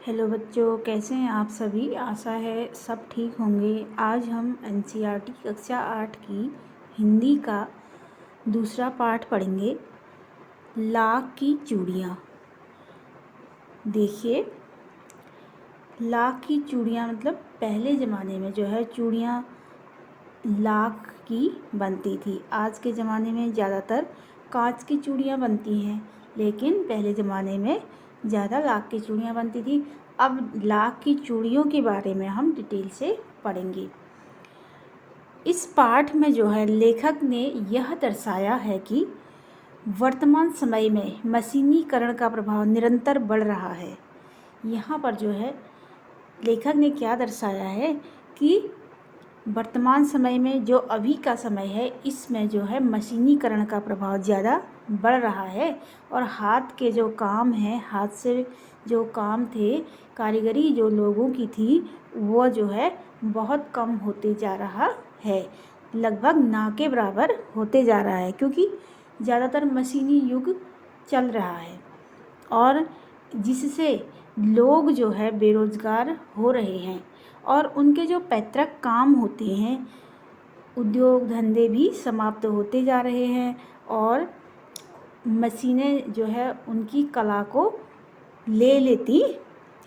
Hello बच्चों, कैसे हैं आप सभी। आशा है सब ठीक होंगे। आज हम एनसीईआरटी कक्षा 8 की हिंदी का दूसरा पाठ पढ़ेंगे, लाख की चूड़ियाँ। देखिए, लाख की चूड़ियाँ मतलब पहले ज़माने में जो है चूड़ियाँ लाख की बनती थी। आज के ज़माने में ज़्यादातर कांच की चूड़ियाँ बनती हैं, लेकिन पहले ज़माने में ज़्यादा लाख की चूड़ियाँ बनती थी। अब लाख की चूड़ियों के बारे में हम डिटेल से पढ़ेंगे। इस पाठ में जो है लेखक ने यह दर्शाया है कि वर्तमान समय में मशीनीकरण का प्रभाव निरंतर बढ़ रहा है। यहाँ पर जो है लेखक ने क्या दर्शाया है कि वर्तमान समय में जो अभी का समय है, इसमें जो है मशीनीकरण का प्रभाव ज़्यादा बढ़ रहा है और हाथ के जो काम हैं, हाथ से जो काम थे, कारीगरी जो लोगों की थी, वो जो है बहुत कम होते जा रहा है, लगभग ना के बराबर होते जा रहा है, क्योंकि ज़्यादातर मशीनी युग चल रहा है और जिससे लोग जो है बेरोज़गार हो रहे हैं और उनके जो पैतृक काम होते हैं, उद्योग धंधे भी समाप्त होते जा रहे हैं और मशीनें जो है उनकी कला को ले लेती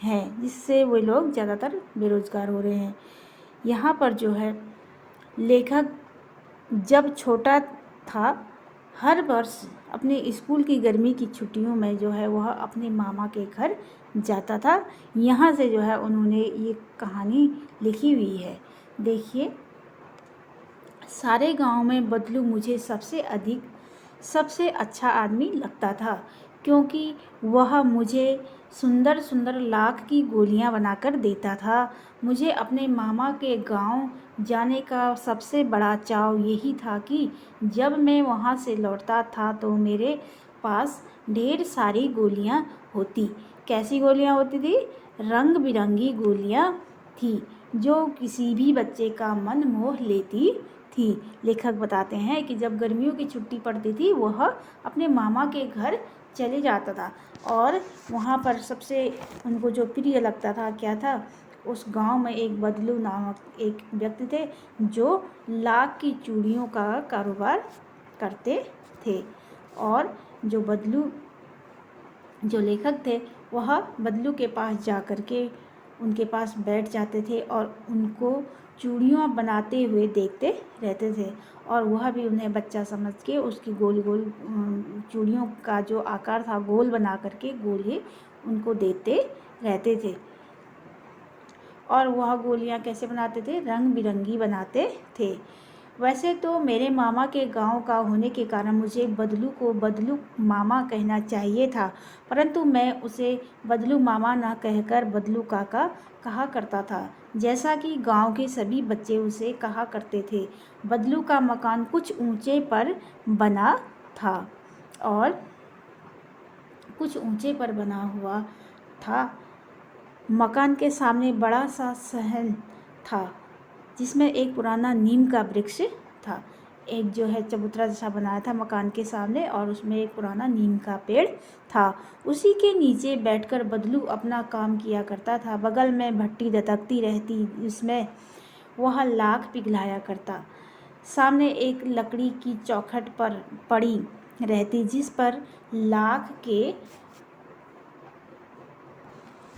हैं, जिससे वे लोग ज़्यादातर बेरोज़गार हो रहे हैं। यहाँ पर जो है लेखक जब छोटा था, हर वर्ष अपने स्कूल की गर्मी की छुट्टियों में जो है वह अपने मामा के घर जाता था। यहाँ से जो है उन्होंने ये कहानी लिखी हुई है। देखिए, सारे गांव में बदलू मुझे सबसे अच्छा आदमी लगता था, क्योंकि वह मुझे सुंदर सुंदर लाख की गोलियां बनाकर देता था। मुझे अपने मामा के गांव जाने का सबसे बड़ा चाव यही था कि जब मैं वहां से लौटता था तो मेरे पास ढेर सारी गोलियां होती। कैसी गोलियां होती थी? रंग बिरंगी गोलियां थी, जो किसी भी बच्चे का मन मोह लेती थी। लेखक बताते हैं कि जब गर्मियों की छुट्टी पड़ती थी, वह अपने मामा के घर चले जाता था और वहाँ पर सबसे उनको जो प्रिय लगता था क्या था? उस गांव में एक बदलू नामक एक व्यक्ति थे जो लाख की चूड़ियों का कारोबार करते थे। और जो लेखक थे वह बदलू के पास जा कर के उनके पास बैठ जाते थे और उनको चूड़ियाँ बनाते हुए देखते रहते थे और वह भी उन्हें बच्चा समझ के उसकी गोल गोल चूड़ियों का जो आकार था गोल बना करके गोले उनको देते रहते थे। और वह गोलियाँ कैसे बनाते थे? रंग बिरंगी बनाते थे। वैसे तो मेरे मामा के गांव का होने के कारण मुझे बदलू को बदलू मामा कहना चाहिए था, परंतु मैं उसे बदलू मामा न कहकर बदलू काका कहा करता था, जैसा कि गांव के सभी बच्चे उसे कहा करते थे। बदलू का मकान कुछ ऊंचे पर बना था और कुछ ऊंचे पर बना हुआ था। मकान के सामने बड़ा सा सहन था, जिसमें एक पुराना नीम का वृक्ष था। एक जो है चबूतरा जैसा बनाया था मकान के सामने और उसमें एक पुराना नीम का पेड़ था। उसी के नीचे बैठकर बदलू अपना काम किया करता था। बगल में भट्टी दतकती रहती, जिसमें वह लाख पिघलाया करता। सामने एक लकड़ी की चौखट पर पड़ी रहती, जिस पर लाख के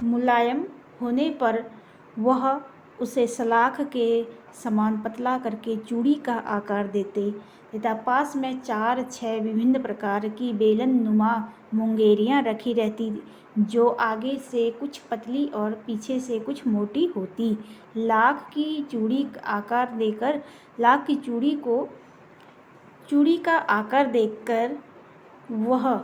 मुलायम होने पर वह उसे सलाख के समान पतला करके चूड़ी का आकार देता। पास में 4-6 विभिन्न प्रकार की बेलन नुमा मुंगेरियाँ रखी रहती, जो आगे से कुछ पतली और पीछे से कुछ मोटी होती। लाख की चूड़ी का आकार देखकर वह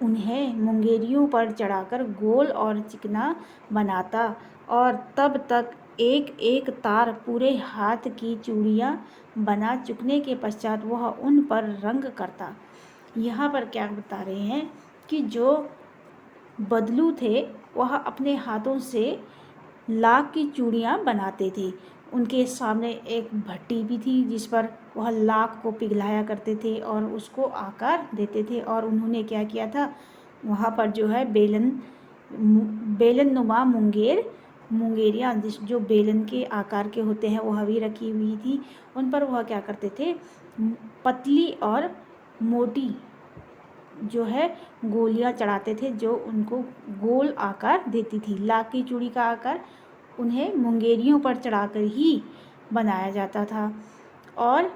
उन्हें मुंगेरियों पर चढ़ाकर गोल और चिकना बनाता और तब तक एक एक तार पूरे हाथ की चूड़ियाँ बना चुकने के पश्चात वह उन पर रंग करता। यहाँ पर क्या बता रहे हैं कि जो बदलू थे वह अपने हाथों से लाख की चूड़ियाँ बनाते थे। उनके सामने एक भट्टी भी थी, जिस पर वह लाख को पिघलाया करते थे और उसको आकार देते थे। और उन्होंने क्या किया था, वहाँ पर जो है बेलन बेलन नुमा मुंगेरियाँ जो बेलन के आकार के होते हैं वह भी रखी हुई थी। उन पर वह क्या करते थे, पतली और मोटी जो है गोलियां चढ़ाते थे जो उनको गोल आकार देती थी। लाख की चूड़ी का आकार उन्हें मुंगेरियों पर चढ़ाकर ही बनाया जाता था और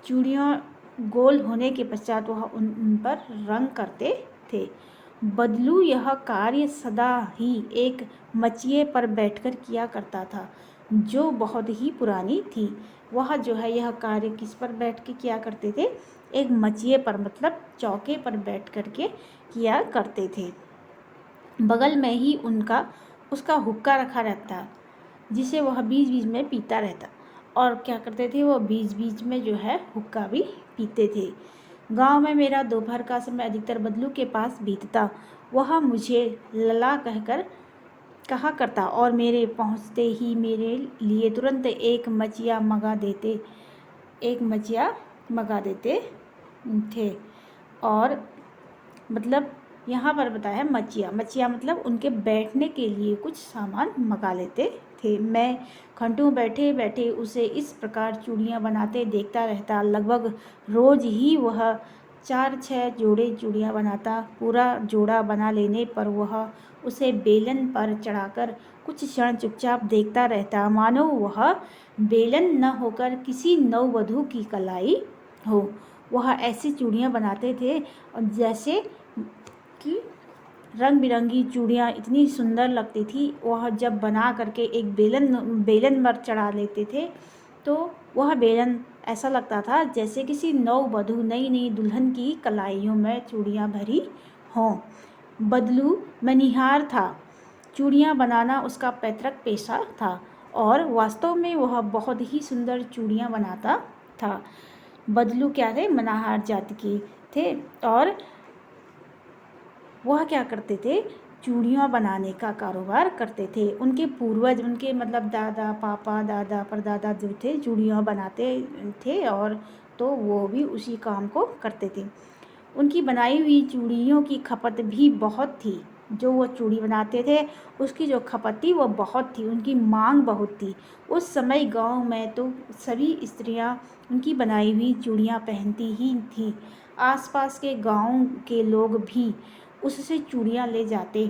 चूड़ियाँ गोल होने के पश्चात वह उन पर रंग करते थे। बदलू यह कार्य सदा ही एक मचिए पर बैठकर किया करता था जो बहुत ही पुरानी थी। वह जो है यह कार्य किस पर बैठ के किया करते थे, एक मचिए पर मतलब चौके पर बैठ कर के किया करते थे। बगल में ही उसका हुक्का रखा रहता जिसे वह बीच बीच में पीता रहता और क्या करते थे, वो बीच बीच में जो है हुक्का भी पीते थे। गांव में मेरा दोपहर का समय अधिकतर बदलू के पास बीतता। वह मुझे लला कहकर कहा करता और मेरे पहुंचते ही मेरे लिए तुरंत एक मचिया मंगा देते थे। और मतलब यहाँ पर बताया है मचिया मतलब उनके बैठने के लिए कुछ सामान मंगा लेते थे। मैं घंटों बैठे बैठे उसे इस प्रकार चूड़ियाँ बनाते देखता रहता। लगभग रोज़ ही वह 4-6 जोड़े चूड़ियाँ बनाता। पूरा जोड़ा बना लेने पर वह उसे बेलन पर चढ़ाकर कुछ क्षण चुपचाप देखता रहता, मानो वह बेलन न होकर किसी नववधू की कलाई हो। वह ऐसी चूड़ियाँ बनाते थे जैसे कि रंग बिरंगी चूड़ियाँ इतनी सुंदर लगती थी। वह जब बना करके एक बेलन पर चढ़ा लेते थे तो वह बेलन ऐसा लगता था जैसे किसी नववधू नई दुल्हन की कलाइयों में चूड़ियाँ भरी हों। बदलू मनिहार था। चूड़ियाँ बनाना उसका पैतृक पेशा था और वास्तव में वह बहुत ही सुंदर चूड़ियाँ बनाता था। बदलू क्या थे, मनिहार जाति के थे और वह क्या करते थे, चूड़ियाँ बनाने का कारोबार करते थे। उनके पूर्वज, उनके मतलब दादा पापा दादा परदादा जो थे चूड़ियाँ बनाते थे और तो वो भी उसी काम को करते थे। उनकी बनाई हुई चूड़ियों की खपत भी बहुत थी। जो वो चूड़ी बनाते थे उसकी जो खपत थी वो बहुत थी, उनकी मांग बहुत थी। उस समय गांव में तो सभी स्त्रियां उनकी बनाई हुई चूड़ियाँ पहनती ही थी। आसपास के गांव के लोग भी उससे चूड़ियाँ ले जाते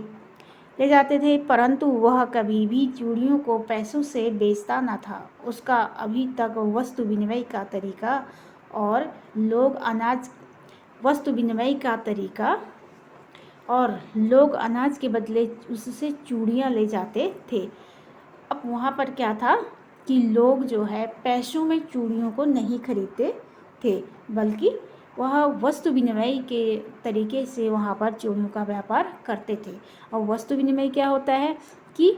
थे, परंतु वह कभी भी चूड़ियों को पैसों से बेचता न था। उसका अभी तक वस्तु विनिमय का तरीका और लोग अनाज के बदले उससे चूड़ियाँ ले जाते थे। अब वहाँ पर क्या था कि लोग जो है पैसों में चूड़ियों को नहीं खरीदते थे, बल्कि वह वस्तु विनिमय के तरीके से वहाँ पर चूड़ियों का व्यापार करते थे। और वस्तु विनिमय क्या होता है कि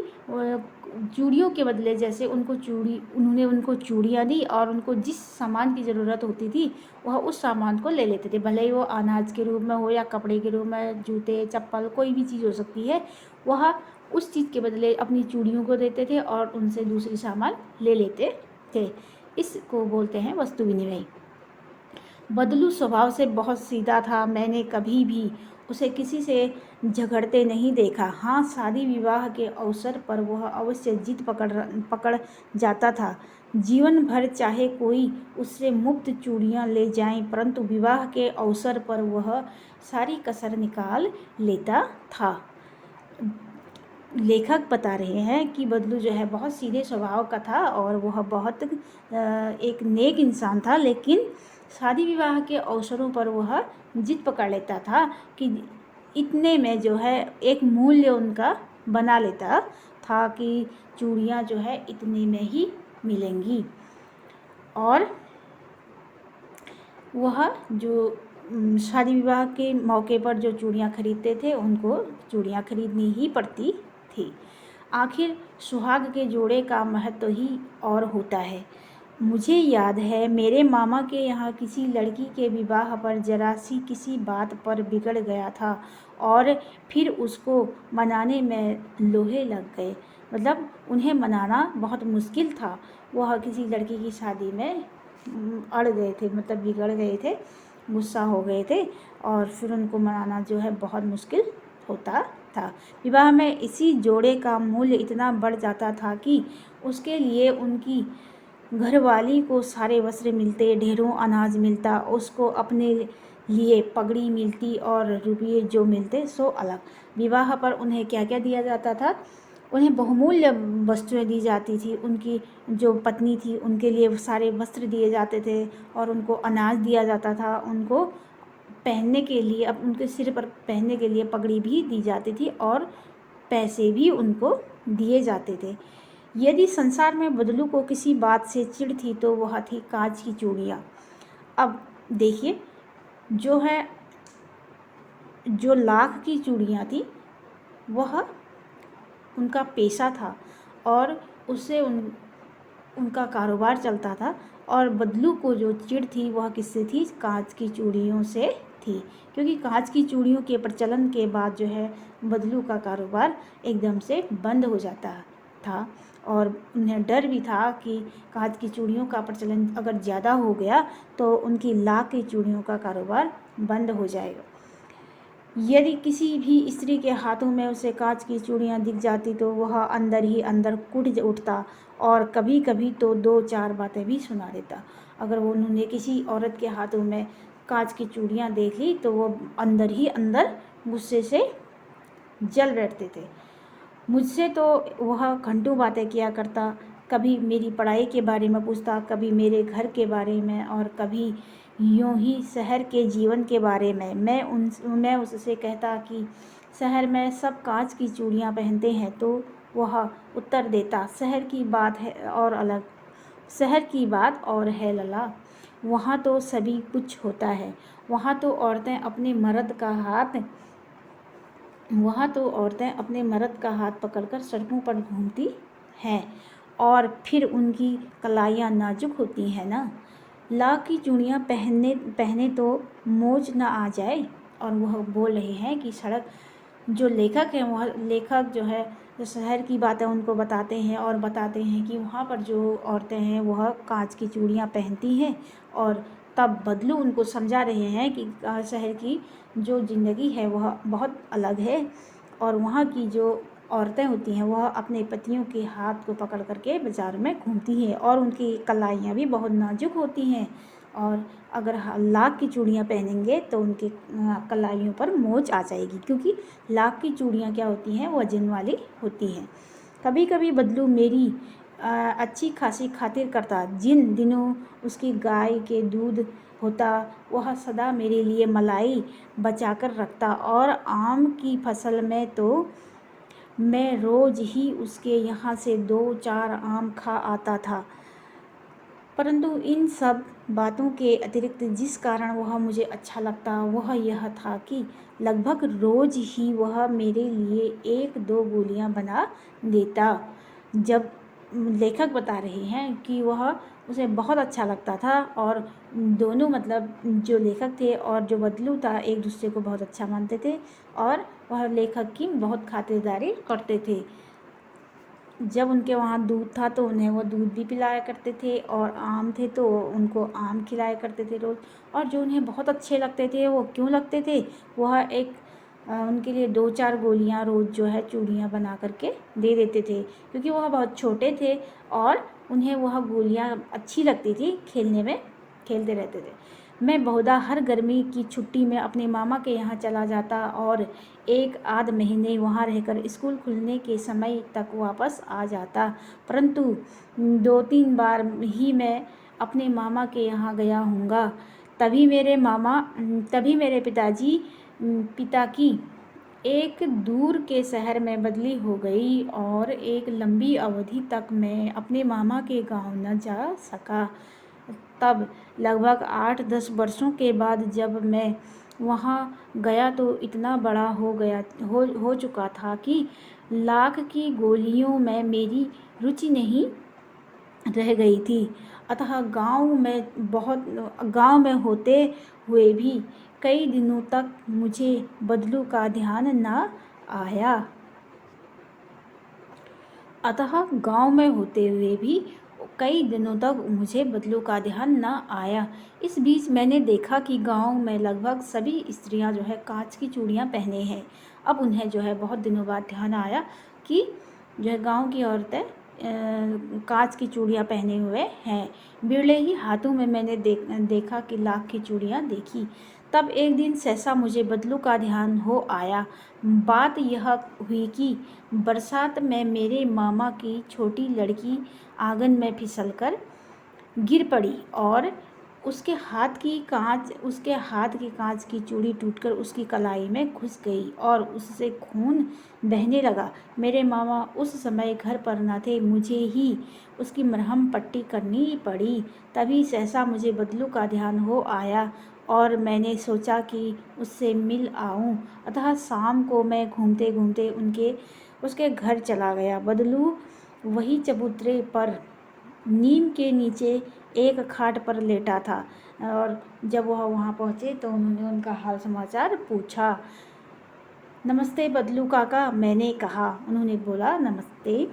चूड़ियों के बदले जैसे उन्होंने उनको चूड़ियाँ दी और उनको जिस सामान की ज़रूरत होती थी वह उस सामान को ले लेते थे, भले ही वो अनाज के रूप में हो या कपड़े के रूप में, जूते चप्पल कोई भी चीज़ हो सकती है। वह उस चीज़ के बदले अपनी चूड़ियों को देते थे और उनसे दूसरी सामान ले लेते थे। इसको बोलते हैं वस्तु विनिमय। बदलू स्वभाव से बहुत सीधा था। मैंने कभी भी उसे किसी से झगड़ते नहीं देखा। हाँ, शादी विवाह के अवसर पर वह अवश्य जिद पकड़ जाता था। जीवन भर चाहे कोई उससे मुफ्त चूड़ियाँ ले जाए, परंतु विवाह के अवसर पर वह सारी कसर निकाल लेता था। लेखक बता रहे हैं कि बदलू जो है बहुत सीधे स्वभाव का था और वह बहुत एक नेक इंसान था, लेकिन शादी विवाह के अवसरों पर वह जिद पकड़ लेता था कि इतने में जो है एक मूल्य उनका बना लेता था कि चूड़ियाँ जो है इतने में ही मिलेंगी और वह जो शादी विवाह के मौके पर जो चूड़ियाँ खरीदते थे उनको चूड़ियाँ खरीदनी ही पड़ती थी। आखिर सुहाग के जोड़े का महत्व ही और होता है। मुझे याद है मेरे मामा के यहाँ किसी लड़की के विवाह पर जरा सी किसी बात पर बिगड़ गया था और फिर उसको मनाने में लोहे लग गए। मतलब उन्हें मनाना बहुत मुश्किल था। वह किसी लड़की की शादी में अड़ गए थे, मतलब बिगड़ गए थे, गुस्सा हो गए थे और फिर उनको मनाना जो है बहुत मुश्किल होता था। विवाह में इसी जोड़े का मूल्य इतना बढ़ जाता था कि उसके लिए उनकी घरवाली को सारे वस्त्र मिलते, ढेरों अनाज मिलता, उसको अपने लिए पगड़ी मिलती और रुपये जो मिलते सो अलग। विवाह पर उन्हें क्या क्या दिया जाता था? उन्हें बहुमूल्य वस्तुएं दी जाती थी। उनकी जो पत्नी थी उनके लिए सारे वस्त्र दिए जाते थे और उनको अनाज दिया जाता था। उनको पहनने के लिए, अब उनके सिर पर पहनने के लिए पगड़ी भी दी जाती थी और पैसे भी उनको दिए जाते थे। यदि संसार में बदलू को किसी बात से चिढ़ थी तो वह थी कांच की चूड़ियाँ। अब देखिए, जो लाख की चूड़ियाँ थी वह उनका पेशा था और उससे उनका कारोबार चलता था। और बदलू को जो चिढ़ थी वह किससे थी? कांच की चूड़ियों से थी, क्योंकि कांच की चूड़ियों के प्रचलन के बाद जो है बदलू का कारोबार एकदम से बंद हो जाता था। और उन्हें डर भी था कि कांच की चूड़ियों का प्रचलन अगर ज़्यादा हो गया तो उनकी लाख की चूड़ियों का कारोबार बंद हो जाएगा। यदि किसी भी स्त्री के हाथों में उसे कांच की चूड़ियाँ दिख जाती तो वह अंदर ही अंदर कुढ़ उठता और कभी कभी तो 2-4 बातें भी सुना देता। अगर वो उन्होंने किसी औरत के हाथों में कांच की चूड़ियाँ देख ली तो वो अंदर ही अंदर गुस्से से जल बैठते थे। मुझसे तो वह घंटों बातें किया करता, कभी मेरी पढ़ाई के बारे में पूछता, कभी मेरे घर के बारे में और कभी यूँ ही शहर के जीवन के बारे में। मैं उससे कहता कि शहर में सब कांच की चूड़ियाँ पहनते हैं तो वह उत्तर देता, शहर की बात है लला, वहाँ तो सभी कुछ होता है। वहाँ तो औरतें अपने मर्द का हाथ पकड़कर सड़कों पर घूमती हैं और फिर उनकी कलाइयाँ नाजुक होती हैं ना। लाख की चूड़ियाँ पहने तो मौज ना आ जाए। और वह बोल रहे हैं कि जो लेखक हैं वह लेखक जो है जो शहर की बातें उनको बताते हैं और बताते हैं कि वहाँ पर जो औरतें हैं वह कांच की चूड़ियाँ पहनती हैं। और तब बदलू उनको समझा रहे हैं कि शहर की जो ज़िंदगी है वह बहुत अलग है और वहाँ की जो औरतें होती हैं वह अपने पतियों के हाथ को पकड़ करके बाज़ार में घूमती हैं और उनकी कलाइयाँ भी बहुत नाजुक होती हैं। और अगर लाख की चूड़ियाँ पहनेंगे तो उनके कलाइयों पर मोच आ जाएगी, क्योंकि लाख की चूड़ियाँ क्या होती हैं? वजन वाली होती हैं। कभी कभी बदलू मेरी अच्छी खासी खातिर करता। जिन दिनों उसकी गाय के दूध होता वह सदा मेरे लिए मलाई बचा कर रखता और आम की फसल में तो मैं रोज़ ही उसके यहाँ से 2-4 आम खा आता था। परंतु इन सब बातों के अतिरिक्त जिस कारण वह मुझे अच्छा लगता वह यह था कि लगभग रोज़ ही वह मेरे लिए 1-2 गोलियां बना देता। जब लेखक बता रहे हैं कि वह उसे बहुत अच्छा लगता था और दोनों मतलब जो लेखक थे और जो बदलू था एक दूसरे को बहुत अच्छा मानते थे और वह लेखक की बहुत खातिरदारी करते थे। जब उनके वहाँ दूध था तो उन्हें वो दूध भी पिलाया करते थे और आम थे तो उनको आम खिलाया करते थे रोज़। और जो उन्हें बहुत अच्छे लगते थे वो क्यों लगते थे? वह उनके लिए 2-4 गोलियाँ रोज़ जो है चूड़ियाँ बना करके दे देते थे, क्योंकि वह बहुत छोटे थे और उन्हें वह गोलियाँ अच्छी लगती थी, खेलने में खेलते रहते थे। मैं बहुधा हर गर्मी की छुट्टी में अपने मामा के यहाँ चला जाता और 1-आध महीने वहाँ रहकर स्कूल खुलने के समय तक वापस आ जाता। परंतु 2-3 बार ही मैं अपने मामा के यहाँ गया हूँगा। तभी मेरे पिता की एक दूर के शहर में बदली हो गई और एक लंबी अवधि तक मैं अपने मामा के गांव न जा सका। तब लगभग 8-10 वर्षों के बाद जब मैं वहाँ गया तो इतना बड़ा हो चुका था कि लाख की गोलियों में मेरी रुचि नहीं रह गई थी। अतः गांव में होते हुए भी कई दिनों तक मुझे बदलू का ध्यान न आया। कई दिनों तक मुझे बदलू का ध्यान न आया। इस बीच मैंने देखा कि गांव में लगभग सभी स्त्रियां जो है कांच की चूड़ियां पहने हैं। अब उन्हें जो है बहुत दिनों बाद ध्यान आया कि जो है गांव की औरतें कांच की चूड़ियां पहने हुए हैं। बिरले ही हाथों में मैंने देखा कि लाख की चूड़ियां देखी। तब एक दिन सहसा मुझे बदलू का ध्यान हो आया। बात यह हुई कि बरसात में मेरे मामा की छोटी लड़की आंगन में फिसलकर गिर पड़ी और उसके हाथ की कांच की चूड़ी टूटकर उसकी कलाई में घुस गई और उससे खून बहने लगा। मेरे मामा उस समय घर पर न थे, मुझे ही उसकी मरहम पट्टी करनी पड़ी। तभी सहसा मुझे बदलू का ध्यान हो आया और मैंने सोचा कि उससे मिल आऊं। अतः शाम को मैं घूमते घूमते उसके घर चला गया। बदलू वही चबूतरे पर नीम के नीचे एक खाट पर लेटा था और जब वह वहाँ पहुँचे तो उन्होंने उनका हाल समाचार पूछा। नमस्ते बदलू काका, मैंने कहा। उन्होंने बोला नमस्ते।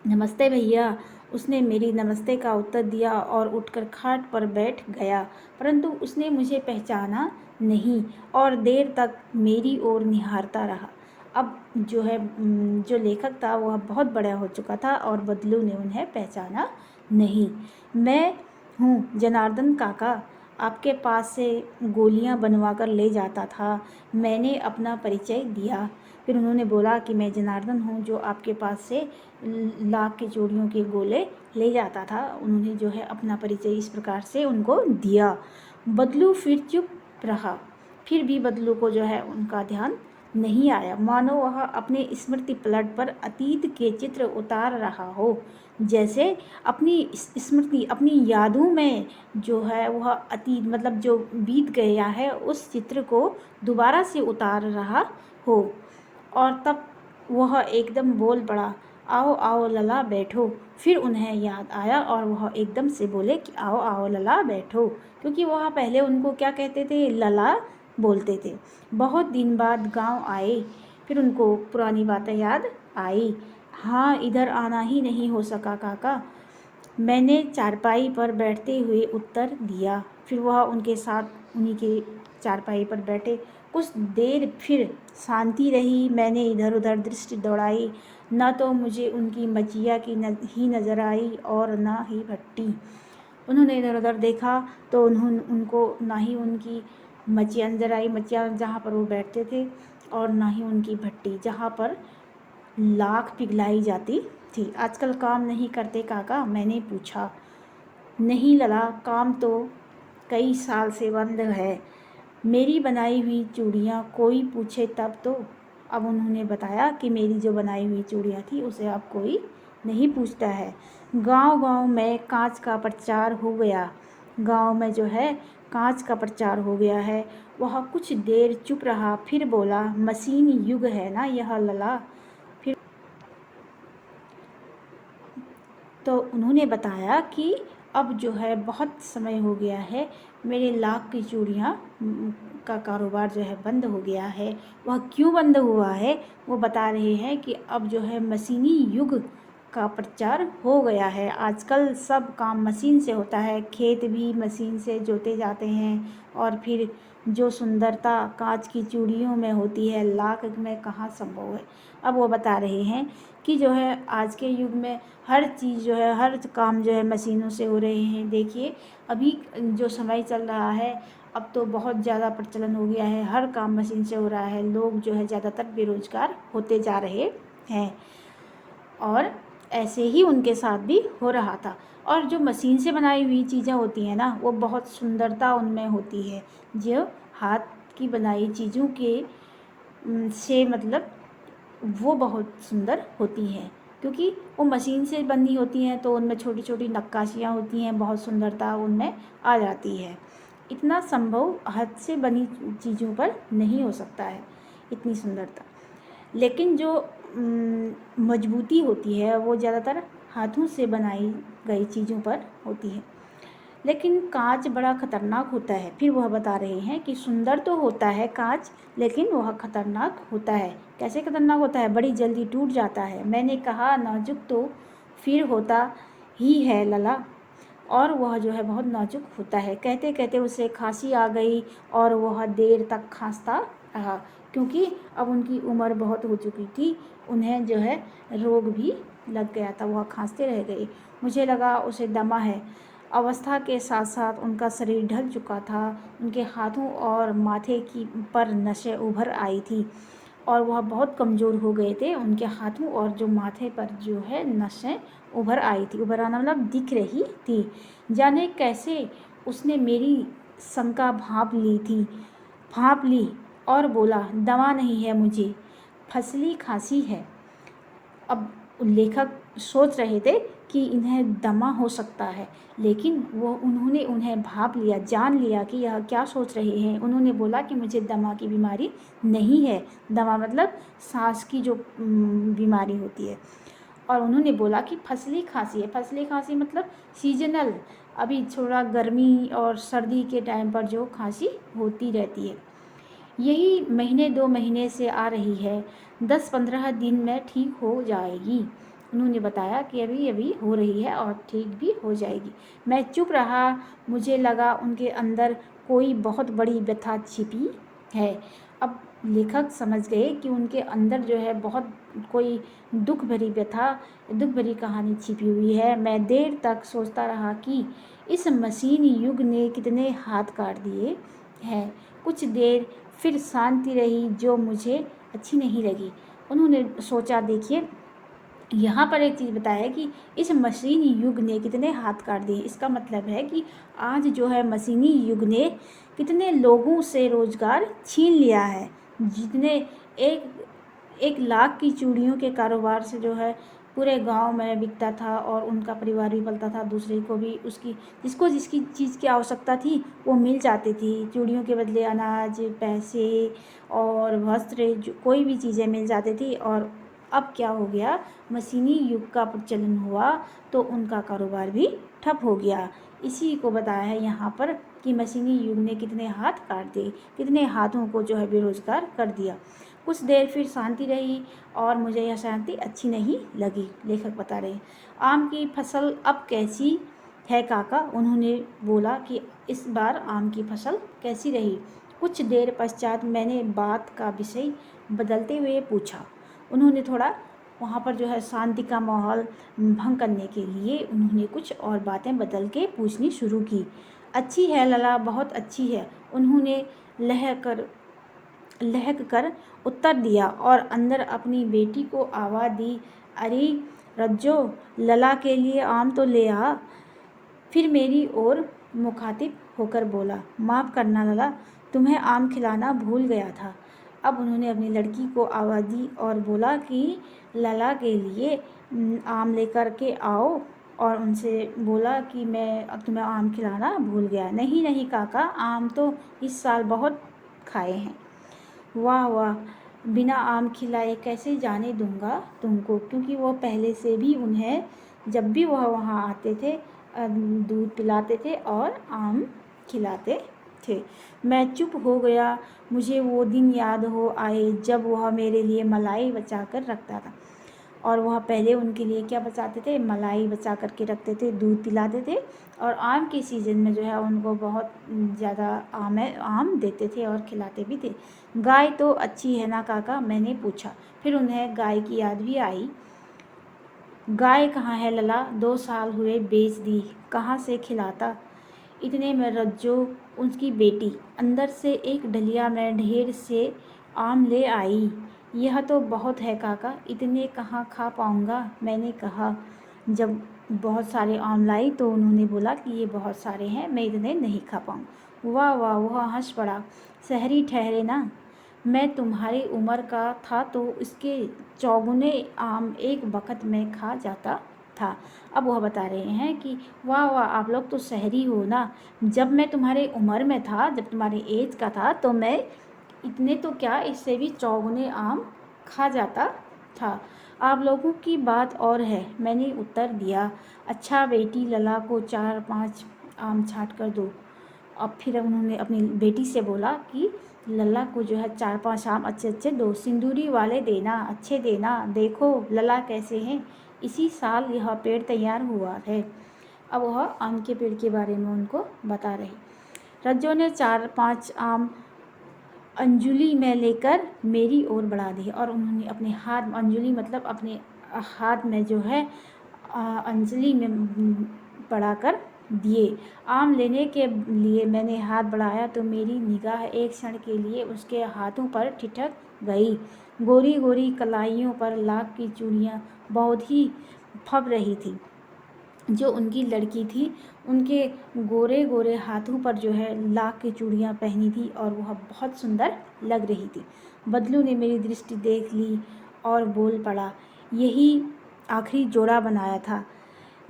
नमस्ते भैया। उसने मेरी नमस्ते का उत्तर दिया और उठकर खाट पर बैठ गया, परंतु उसने मुझे पहचाना नहीं और देर तक मेरी ओर निहारता रहा। अब जो लेखक था वह बहुत बड़ा हो चुका था और बदलू ने उन्हें पहचाना नहीं। मैं हूँ जनार्दन काका, आपके पास से गोलियाँ बनवा कर ले जाता था। मैंने अपना परिचय दिया। फिर उन्होंने बोला कि मैं जनार्दन हूँ जो आपके पास से लाख की चूड़ियों के गोले ले जाता था। उन्होंने जो है अपना परिचय इस प्रकार से उनको दिया। बदलू फिर चुप रहा। फिर भी बदलू को जो है उनका ध्यान नहीं आया, मानो वह अपने स्मृति पलट पर अतीत के चित्र उतार रहा हो। जैसे अपनी यादों में जो है वह अतीत मतलब जो बीत गया है उस चित्र को दोबारा से उतार रहा हो। और तब वह एकदम बोल पड़ा, आओ आओ लला बैठो। फिर उन्हें याद आया और वह एकदम से बोले कि आओ आओ लला बैठो, क्योंकि वह पहले उनको क्या कहते थे, लला बोलते थे। बहुत दिन बाद गांव आए, फिर उनको पुरानी बातें याद आई। हाँ, इधर आना ही नहीं हो सका काका, मैंने चारपाई पर बैठते हुए उत्तर दिया। फिर वह उनके साथ उन्हीं के चारपाई पर बैठे। कुछ देर फिर शांति रही। मैंने इधर उधर दृष्टि दौड़ाई, न तो मुझे उनकी मचिया ही नज़र आई और न ही भट्टी। उन्होंने इधर उधर देखा तो उनको ना ही उनकी मचिया नज़र आई, मचिया जहाँ पर वो बैठते थे, और ना ही उनकी भट्टी जहाँ पर लाख पिघलाई जाती थी। आजकल काम नहीं करते काका, मैंने पूछा। नहीं लला, काम तो कई साल से बंद है। मेरी बनाई हुई चूड़ियाँ कोई पूछे तब तो। अब उन्होंने बताया कि मेरी जो बनाई हुई चूड़ियाँ थी उसे अब कोई नहीं पूछता है। गांव-गांव में कांच का प्रचार हो गया। गांव में जो है कांच का प्रचार हो गया है। वह कुछ देर चुप रहा, फिर बोला, मशीन युग है ना यह लला। फिर तो उन्होंने बताया कि अब जो है बहुत समय हो गया है, मेरे लाख की चूड़ियाँ का कारोबार जो है बंद हो गया है। वह क्यों बंद हुआ है वो बता रहे हैं कि अब जो है मशीनी युग का प्रचार हो गया है। आजकल सब काम मशीन से होता है, खेत भी मशीन से जोते जाते हैं और फिर जो सुंदरता कांच की चूड़ियों में होती है लाख में कहाँ संभव है। अब वो बता रहे हैं कि जो है आज के युग में हर चीज़ जो है हर काम जो है मशीनों से हो रहे हैं। देखिए अभी जो समय चल रहा है अब तो बहुत ज़्यादा प्रचलन हो गया है, हर काम मशीन से हो रहा है। लोग जो है ज़्यादातर बेरोज़गार होते जा रहे हैं और ऐसे ही उनके साथ भी हो रहा था। और जो मशीन से बनाई हुई चीज़ें होती हैं ना वो बहुत सुंदरता उनमें होती है। जो हाथ की बनाई चीज़ों के से मतलब वो बहुत सुंदर होती हैं, क्योंकि वो मशीन से बनी होती हैं तो उनमें छोटी छोटी नक्काशियाँ होती हैं, बहुत सुंदरता उनमें आ जाती है। इतना संभव हाथ से बनी चीज़ों पर नहीं हो सकता है, इतनी सुंदरता। लेकिन जो मजबूती होती है वो ज़्यादातर हाथों से बनाई गई चीज़ों पर होती है। लेकिन कांच बड़ा खतरनाक होता है। फिर वह बता रहे हैं कि सुंदर तो होता है कांच, लेकिन वह खतरनाक होता है। कैसे खतरनाक होता है? बड़ी जल्दी टूट जाता है। मैंने कहा नाजुक तो फिर होता ही है लला, और वह जो है बहुत नाजुक होता है। कहते कहते उसे खांसी आ गई और वह देर तक खांसता रहा, क्योंकि अब उनकी उम्र बहुत हो चुकी थी, उन्हें जो है रोग भी लग गया था, वह खांसते रह गए। मुझे लगा उसे दमा है। अवस्था के साथ साथ उनका शरीर ढल चुका था, उनके हाथों और माथे की पर नसें उभर आई थी और वह बहुत कमज़ोर हो गए थे। उनके हाथों और जो माथे पर जो है नसें उभर आई थी, उभर आना मतलब दिख रही थी। जाने कैसे उसने मेरी शंका भांप ली और बोला, दवा नहीं है मुझे, फसली खांसी है। अब लेखक सोच रहे थे कि इन्हें दमा हो सकता है, लेकिन उन्होंने उन्हें भांप लिया, जान लिया कि यह क्या सोच रहे हैं। उन्होंने बोला कि मुझे दमा की बीमारी नहीं है। दमा मतलब सांस की जो बीमारी होती है। और उन्होंने बोला कि फसली खांसी है। फसली खांसी मतलब सीजनल, अभी थोड़ा गर्मी और सर्दी के टाइम पर जो खांसी होती रहती है, यही महीने 2 महीने से आ रही है। 10-15 दिन में ठीक हो जाएगी। उन्होंने बताया कि अभी अभी हो रही है और ठीक भी हो जाएगी। मैं चुप रहा। मुझे लगा उनके अंदर कोई बहुत बड़ी व्यथा छिपी है। अब लेखक समझ गए कि उनके अंदर जो है बहुत कोई दुख भरी कहानी छिपी हुई है। मैं देर तक सोचता रहा कि इस मशीन युग ने कितने हाथ काट दिए हैं। कुछ देर फिर शांति रही जो मुझे अच्छी नहीं लगी। उन्होंने सोचा, देखिए यहाँ पर एक चीज़ बताया है कि इस मशीनी युग ने कितने हाथ काट दिए। इसका मतलब है कि आज जो है मशीनी युग ने कितने लोगों से रोज़गार छीन लिया है। जितने एक 1 लाख की चूड़ियों के कारोबार से जो है पूरे गांव में बिकता था और उनका परिवार भी पलता था, दूसरे को भी उसकी जिसकी चीज़ की आवश्यकता थी वो मिल जाती थी। चूड़ियों के बदले अनाज, पैसे और वस्त्र, कोई भी चीज़ें मिल जाती थी। और अब क्या हो गया, मशीनी युग का प्रचलन हुआ तो उनका कारोबार भी ठप हो गया। इसी को बताया है यहाँ पर कि मशीनी युग ने कितने हाथ काट दिए, कितने हाथों को जो है बेरोज़गार कर दिया। कुछ देर फिर शांति रही और मुझे यह शांति अच्छी नहीं लगी। लेखक बता रहे हैं, आम की फसल अब कैसी है काका? उन्होंने बोला कि इस बार आम की फसल कैसी रही? कुछ देर पश्चात मैंने बात का विषय बदलते हुए पूछा। उन्होंने थोड़ा वहाँ पर जो है शांति का माहौल भंग करने के लिए उन्होंने कुछ और बातें बदल के पूछनी शुरू की। अच्छी है लला, बहुत अच्छी है, उन्होंने लहक कर उत्तर दिया और अंदर अपनी बेटी को आवाज़ दी, अरे रज्जो, लला के लिए आम तो ले आ। फिर मेरी ओर मुखातिब होकर बोला, माफ़ करना लला, तुम्हें आम खिलाना भूल गया था। अब उन्होंने अपनी लड़की को आवाज़ दी और बोला कि लला के लिए आम लेकर के आओ, और उनसे बोला कि मैं अब तुम्हें आम खिलाना भूल गया। नहीं नहीं काका, आम तो इस साल बहुत खाए हैं। वाह वाह, बिना आम खिलाए कैसे जाने दूंगा तुमको, क्योंकि वो पहले से भी उन्हें जब भी वह वहाँ आते थे दूध पिलाते थे और आम खिलाते थे। मैं चुप हो गया। मुझे वो दिन याद हो आए जब वह मेरे लिए मलाई बचा कर रखता था। और वह पहले उनके लिए क्या बचाते थे, मलाई बचा करके रखते थे, दूध पिलाते थे और आम के सीज़न में जो है उनको बहुत ज़्यादा आम देते थे और खिलाते भी थे। गाय तो अच्छी है ना काका? मैंने पूछा। फिर उन्हें गाय की याद भी आई। गाय कहाँ है लला? 2 साल हुए बेच दी, कहाँ से खिलाता। इतने में रज्जो, उसकी बेटी, अंदर से एक डलिया में ढेर से आम ले आई। यह तो बहुत है काका, इतने कहाँ खा पाऊँगा। मैंने कहा। जब बहुत सारे आम लाई तो उन्होंने बोला कि ये बहुत सारे हैं, मैं इतने नहीं खा पाऊँ। वाह वाह, वह हंस पड़ा। शहरी ठहरे ना, मैं तुम्हारी उम्र का था तो इसके चौगुने आम एक वक्त में खा जाता था। अब वह बता रहे हैं कि वाह वाह, आप लोग तो शहरी हो ना, जब मैं तुम्हारे उम्र में था, जब तुम्हारे एज का था, तो मैं इतने तो क्या, इससे भी चौगुने आम खा जाता था। आप लोगों की बात और है, मैंने उत्तर दिया। अच्छा बेटी, लला को 4-5 आम छाँट कर दो। अब फिर उन्होंने अपनी बेटी से बोला कि लला को जो है 4-5 आम अच्छे अच्छे दो, सिंदूरी वाले देना, अच्छे देना, देखो लला कैसे हैं। इसी साल यह पेड़ तैयार हुआ है। अब वह आम के पेड़ के बारे में उनको बता रही। रज्जो ने 4-5 आम अंजुली में लेकर मेरी ओर बढ़ा दी और उन्होंने अपने हाथ, अंजुली मतलब अपने हाथ में जो है अंजलि में बढ़ाकर दिए। आम लेने के लिए मैंने हाथ बढ़ाया तो मेरी निगाह एक क्षण के लिए उसके हाथों पर ठिठक गई। गोरी गोरी कलाइयों पर लाख की चूड़ियाँ बहुत ही फब रही थी। जो उनकी लड़की थी उनके गोरे गोरे हाथों पर जो है लाख की चूड़ियाँ पहनी थी और वह बहुत सुंदर लग रही थी। बदलू ने मेरी दृष्टि देख ली और बोल पड़ा, यही आखिरी जोड़ा बनाया था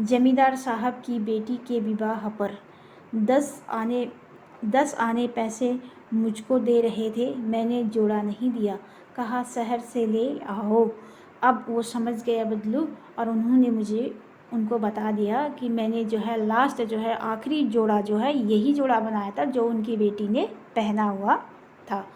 जमींदार साहब की बेटी के विवाह पर। 10 आने पैसे मुझको दे रहे थे, मैंने जोड़ा नहीं दिया, कहा शहर से ले आओ। अब वो समझ गया बदलू और उन्होंने मुझे उनको बता दिया कि मैंने जो है लास्ट जो है आखिरी जोड़ा जो है यही जोड़ा बनाया था जो उनकी बेटी ने पहना हुआ था।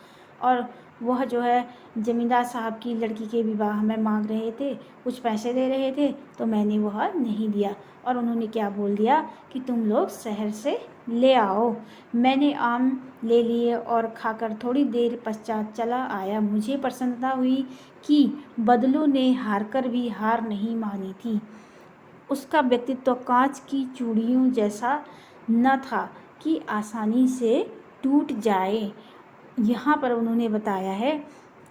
और वह जो है ज़मींदार साहब की लड़की के विवाह में मांग रहे थे, कुछ पैसे दे रहे थे तो मैंने वह नहीं दिया। और उन्होंने क्या बोल दिया कि तुम लोग शहर से ले आओ। मैंने आम ले लिए और खाकर थोड़ी देर पश्चात चला आया। मुझे प्रसन्नता हुई कि बदलू ने हारकर भी हार नहीं मानी थी। उसका व्यक्तित्व कांच की चूड़ियों जैसा न था कि आसानी से टूट जाए। यहाँ पर उन्होंने बताया है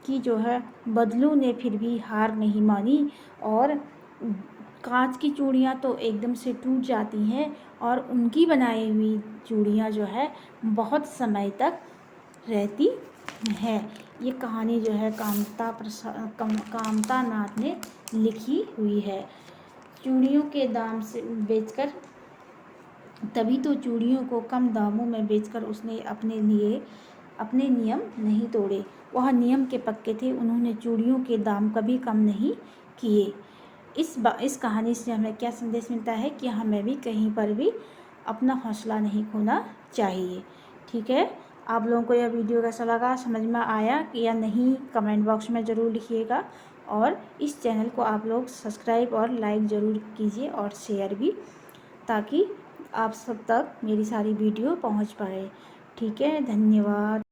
कि जो है बदलू ने फिर भी हार नहीं मानी और कांच की चूड़ियाँ तो एकदम से टूट जाती हैं और उनकी बनाई हुई चूड़ियाँ जो है बहुत समय तक रहती हैं। ये कहानी जो है कामता नाथ ने लिखी हुई है। चूड़ियों के दाम से बेचकर, तभी तो चूड़ियों को कम दामों में बेचकर उसने अपने नियम नहीं तोड़े। वह नियम के पक्के थे, उन्होंने चूड़ियों के दाम कभी कम नहीं किए। इस कहानी से हमें क्या संदेश मिलता है कि हमें भी कहीं पर भी अपना हौसला नहीं खोना चाहिए। ठीक है, आप लोगों को यह वीडियो कैसा लगा, समझ में आया कि या नहीं, कमेंट बॉक्स में ज़रूर लिखिएगा। और इस चैनल को आप लोग सब्सक्राइब और लाइक ज़रूर कीजिए और शेयर भी, ताकि आप सब तक मेरी सारी वीडियो पहुंच पाए। ठीक है, धन्यवाद।